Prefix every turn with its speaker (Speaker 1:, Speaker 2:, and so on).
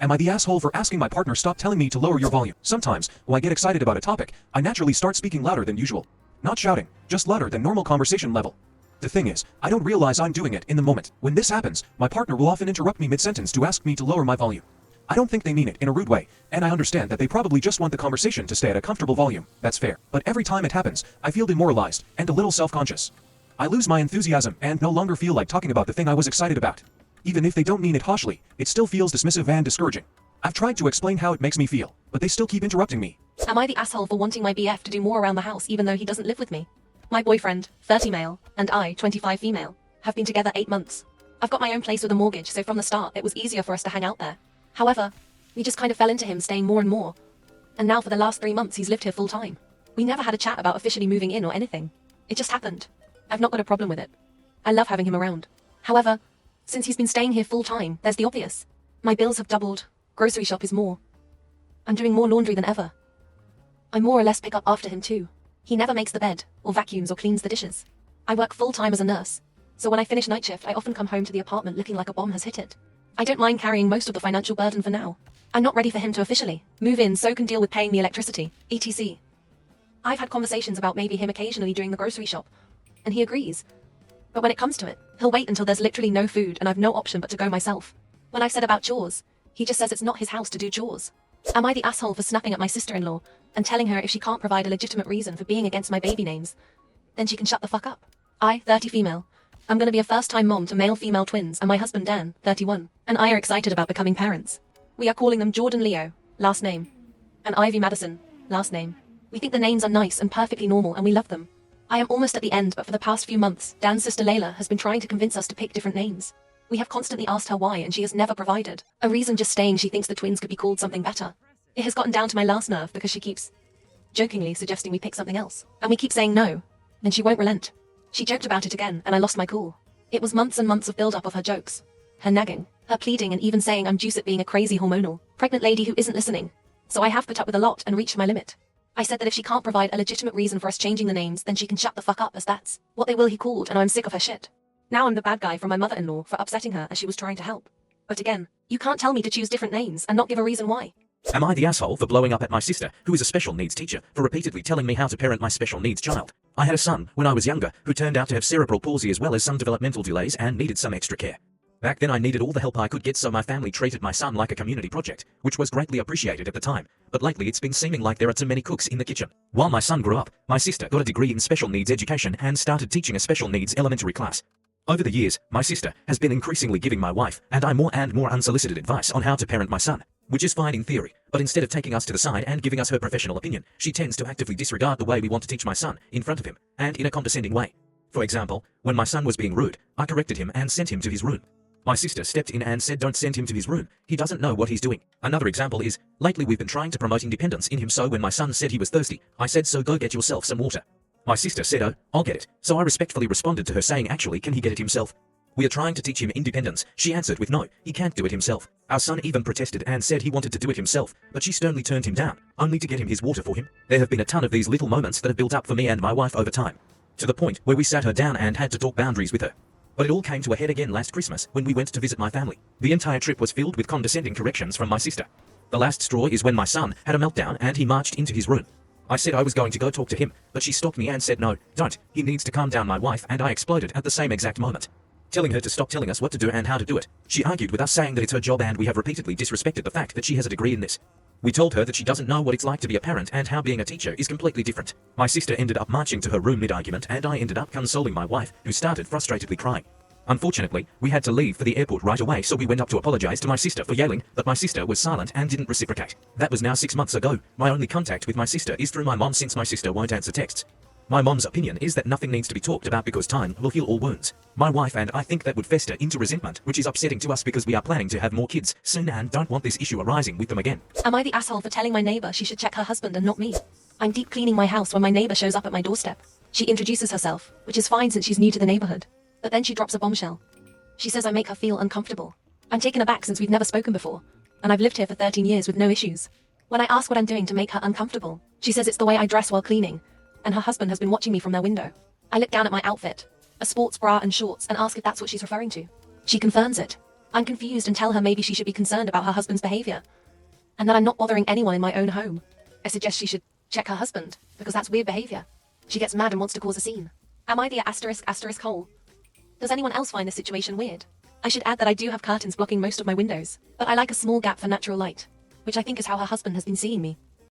Speaker 1: Am I the asshole for asking my partner stop telling me to lower your volume? Sometimes, when I get excited about a topic, I naturally start speaking louder than usual. Not shouting, just louder than normal conversation level. The thing is, I don't realize I'm doing it in the moment. When this happens, my partner will often interrupt me mid-sentence to ask me to lower my volume. I don't think they mean it in a rude way, and I understand that they probably just want the conversation to stay at a comfortable volume. That's fair. But every time it happens, I feel demoralized and a little self-conscious. I lose my enthusiasm and no longer feel like talking about the thing I was excited about. Even if they don't mean it harshly, it still feels dismissive and discouraging. I've tried to explain how it makes me feel, but they still keep interrupting me.
Speaker 2: Am I the asshole for wanting my BF to do more around the house even though he doesn't live with me? My boyfriend, 30 male, and I, 25 female, have been together 8 months. I've got my own place with a mortgage, so from the start it was easier for us to hang out there. However, we just kind of fell into him staying more and more. And now for the last 3 months he's lived here full time. We never had a chat about officially moving in or anything. It just happened. I've not got a problem with it. I love having him around. However, since he's been staying here full time, there's the obvious. My bills have doubled, grocery shop is more. I'm doing more laundry than ever. I more or less pick up after him too. He never makes the bed, or vacuums or cleans the dishes. I work full time as a nurse, so when I finish night shift I often come home to the apartment looking like a bomb has hit it. I don't mind carrying most of the financial burden for now. I'm not ready for him to officially move in so can deal with paying the electricity, etc. I've had conversations about maybe him occasionally doing the grocery shop, and he agrees. But when it comes to it, he'll wait until there's literally no food and I've no option but to go myself. When I've said about chores, he just says it's not his house to do chores. Am I the asshole for snapping at my sister-in-law and telling her if she can't provide a legitimate reason for being against my baby names, then she can shut the fuck up? I, 30 female, I'm gonna be a first-time mom to male-female twins, and my husband Dan, 31, and I are excited about becoming parents. We are calling them Jordan Leo, last name, and Ivy Madison, last name. We think the names are nice and perfectly normal and we love them. I am almost at the end, but for the past few months, Dan's sister Layla has been trying to convince us to pick different names. We have constantly asked her why and she has never provided a reason, just saying she thinks the twins could be called something better. It has gotten down to my last nerve because she keeps jokingly suggesting we pick something else, and we keep saying no, and she won't relent. She joked about it again and I lost my cool. It was months and months of build-up of her jokes, her nagging, her pleading, and even saying I'm due at being a crazy hormonal pregnant lady who isn't listening. So I have put up with a lot and reached my limit. I said that if she can't provide a legitimate reason for us changing the names, then she can shut the fuck up, as that's what they will he called, and I'm sick of her shit. Now I'm the bad guy from my mother-in-law for upsetting her as she was trying to help. But again, you can't tell me to choose different names and not give a reason why.
Speaker 3: Am I the asshole for blowing up at my sister, who is a special needs teacher, for repeatedly telling me how to parent my special needs child? I had a son, when I was younger, who turned out to have cerebral palsy as well as some developmental delays and needed some extra care. Back then I needed all the help I could get, so my family treated my son like a community project, which was greatly appreciated at the time. But lately it's been seeming like there are too many cooks in the kitchen. While my son grew up, my sister got a degree in special needs education and started teaching a special needs elementary class. Over the years, my sister has been increasingly giving my wife and I more and more unsolicited advice on how to parent my son, which is fine in theory, but instead of taking us to the side and giving us her professional opinion, she tends to actively disregard the way we want to teach my son in front of him, and in a condescending way. For example, when my son was being rude, I corrected him and sent him to his room. My sister stepped in and said, "Don't send him to his room. He doesn't know what he's doing." Another example is, lately we've been trying to promote independence in him, so when my son said he was thirsty, I said, "So go get yourself some water." My sister said, "Oh, I'll get it." So I respectfully responded to her saying, "Actually, can he get it himself? We are trying to teach him independence." She answered with, "No, he can't do it himself." Our son even protested and said he wanted to do it himself, but she sternly turned him down, only to get him his water for him. There have been a ton of these little moments that have built up for me and my wife over time, to the point where we sat her down and had to talk boundaries with her. But it all came to a head again last Christmas when we went to visit my family. The entire trip was filled with condescending corrections from my sister. The last straw is when my son had a meltdown and he marched into his room. I said I was going to go talk to him, but she stopped me and said, "No, don't. He needs to calm down, my wife," and I exploded at the same exact moment, telling her to stop telling us what to do and how to do it. She argued with us, saying that it's her job and we have repeatedly disrespected the fact that she has a degree in this. We told her that she doesn't know what it's like to be a parent and how being a teacher is completely different. My sister ended up marching to her room mid-argument and I ended up consoling my wife, who started frustratedly crying. Unfortunately, we had to leave for the airport right away, so we went up to apologize to my sister for yelling, but my sister was silent and didn't reciprocate. That was now 6 months ago. My only contact with my sister is through my mom, since my sister won't answer texts. My mom's opinion is that nothing needs to be talked about because time will heal all wounds. My wife and I think that would fester into resentment, which is upsetting to us because we are planning to have more kids soon and don't want this issue arising with them again.
Speaker 2: Am I the asshole for telling my neighbor she should check her husband and not me? I'm deep cleaning my house when my neighbor shows up at my doorstep. She introduces herself, which is fine since she's new to the neighborhood. But then she drops a bombshell. She says I make her feel uncomfortable. I'm taken aback since we've never spoken before, and I've lived here for 13 years with no issues. When I ask what I'm doing to make her uncomfortable, she says it's the way I dress while cleaning, and her husband has been watching me from their window. I look down at my outfit, a sports bra and shorts, and ask if that's what she's referring to. She confirms it. I'm confused and tell her maybe she should be concerned about her husband's behavior, and that I'm not bothering anyone in my own home. I suggest she should check her husband, because that's weird behavior. She gets mad and wants to cause a scene. Am I the *** hole? Does anyone else find this situation weird? I should add that I do have curtains blocking most of my windows, but I like a small gap for natural light, which I think is how her husband has been seeing me.